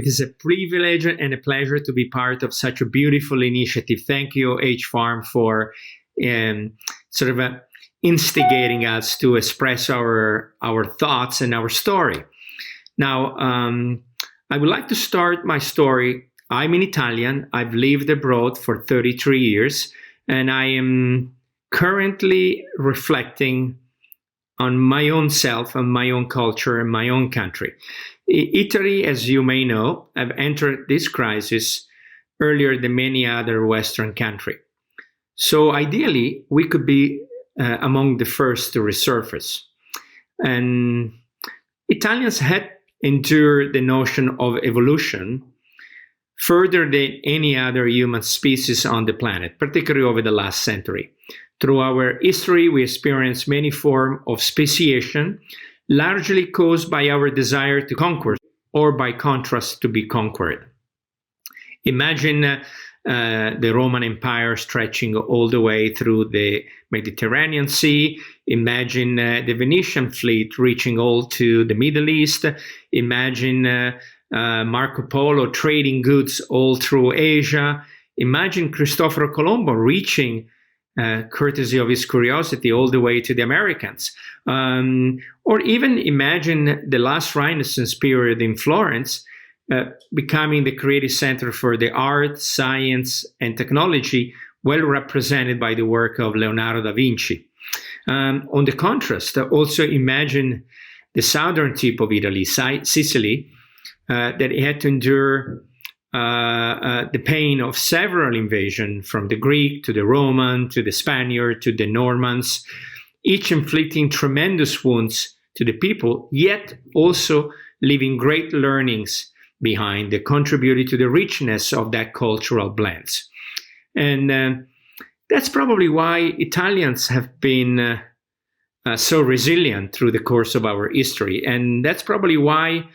It is a privilege and a pleasure to be part of such a beautiful initiative. Thank you, H-Farm, for instigating us to express our thoughts and our story. Now, I would like to start my story. I'm an Italian. I've lived abroad for 33 years, and I am currently reflecting on my own self, on my own culture, and my own country. Italy, as you may know, have entered this crisis earlier than many other Western countries. So ideally, we could be among the first to resurface. And Italians had endured the notion of evolution further than any other human species on the planet, particularly over the last century. Through our history, we experienced many forms of speciation, largely caused by our desire to conquer, or by contrast, to be conquered. Imagine the Roman Empire stretching all the way through the Mediterranean Sea. Imagine the Venetian fleet reaching all to the Middle East. Imagine Marco Polo trading goods all through Asia. Imagine Cristoforo Colombo reaching, courtesy of his curiosity, all the way to the Americans. Or even imagine the last Renaissance period in Florence, becoming the creative center for the art, science, and technology, well represented by the work of Leonardo da Vinci. On the contrast, also imagine the southern tip of Italy, Sicily, that had to endure the pain of several invasions, from the Greek to the Roman to the Spaniard to the Normans, each inflicting tremendous wounds to the people, yet also leaving great learnings behind that contributed to the richness of that cultural blends. And that's probably why Italians have been so resilient through the course of our history. And that's probably why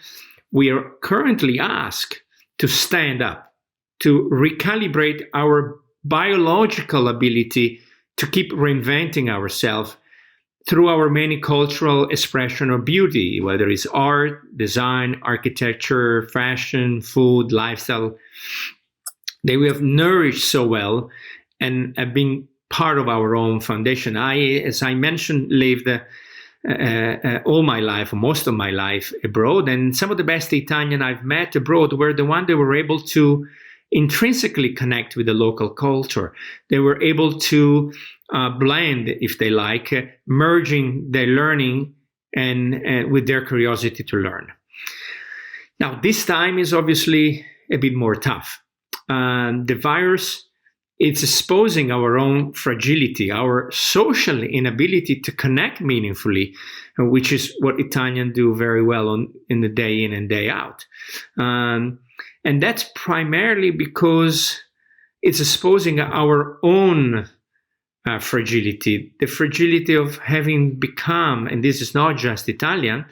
we are currently asked to stand up, to recalibrate our biological ability to keep reinventing ourselves through our many cultural expression of beauty, whether it's art, design, architecture, fashion, food, lifestyle. They we have nourished so well and have been part of our own foundation. As I mentioned, lived all my life, or most of my life, abroad, and some of the best Italian I've met abroad were the ones that were able to intrinsically connect with the local culture. They were able to blend, if they like, merging their learning and with their curiosity to learn. Now, this time is obviously a bit more tough. The virus, it's exposing our own fragility, our social inability to connect meaningfully, which is what Italians do very well in the day in and day out. And that's primarily because it's exposing our own fragility, the fragility of having become, and this is not just Italian,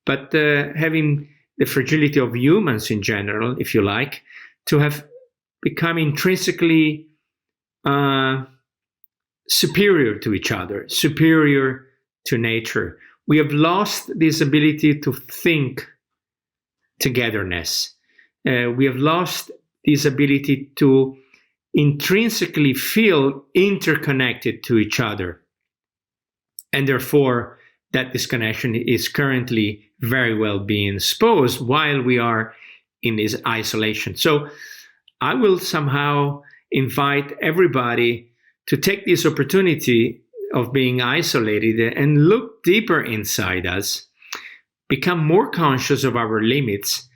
but having the fragility of humans in general, if you like, to have become intrinsically superior to each other, superior to nature. We have lost this ability to think togetherness. We have lost this ability to intrinsically feel interconnected to each other. And therefore, that disconnection is currently very well being exposed while we are in this isolation. So I will somehow invite everybody to take this opportunity of being isolated and look deeper inside us, become more conscious of our limits,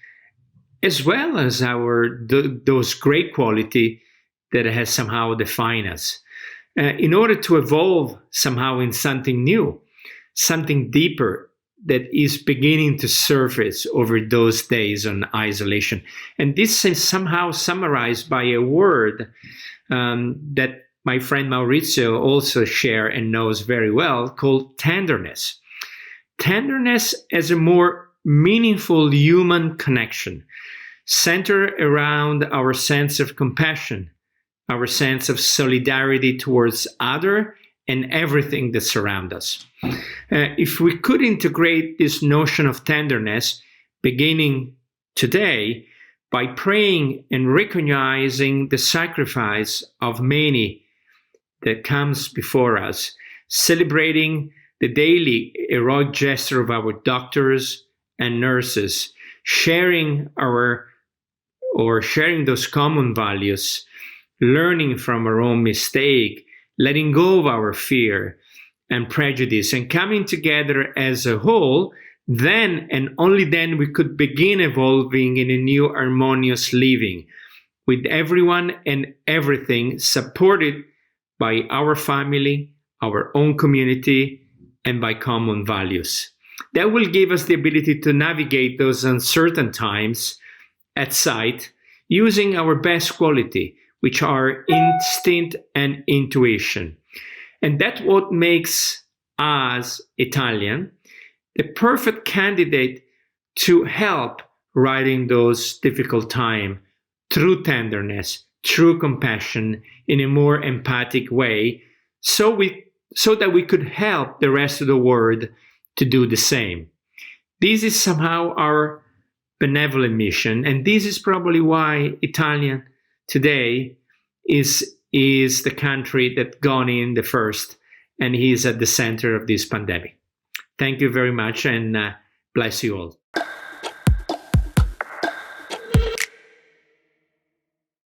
as well as those great quality that has somehow defined us, in order to evolve somehow in something new, something deeper that is beginning to surface over those days on isolation. And this is somehow summarized by a word that my friend Maurizio also shares and knows very well, called tenderness. Tenderness as a more meaningful human connection, centered around our sense of compassion, our sense of solidarity towards other and everything that surrounds us. If we could integrate this notion of tenderness beginning today, by praying and recognizing the sacrifice of many that comes before us, celebrating the daily heroic gesture of our doctors and nurses, sharing those common values, learning from our own mistake, letting go of our fear and prejudice, and coming together as a whole, then and only then we could begin evolving in a new harmonious living with everyone and everything supported by our family, our own community, and by common values. That will give us the ability to navigate those uncertain times at sight using our best quality, which are instinct and intuition. And that's what makes us Italian the perfect candidate to help writing those difficult times through tenderness, through compassion, in a more empathic way, so that we could help the rest of the world to do the same. This is somehow our benevolent mission, and this is probably why Italian today is the country that gone in the first, and he is at the center of this pandemic. Thank you very much, and bless you all.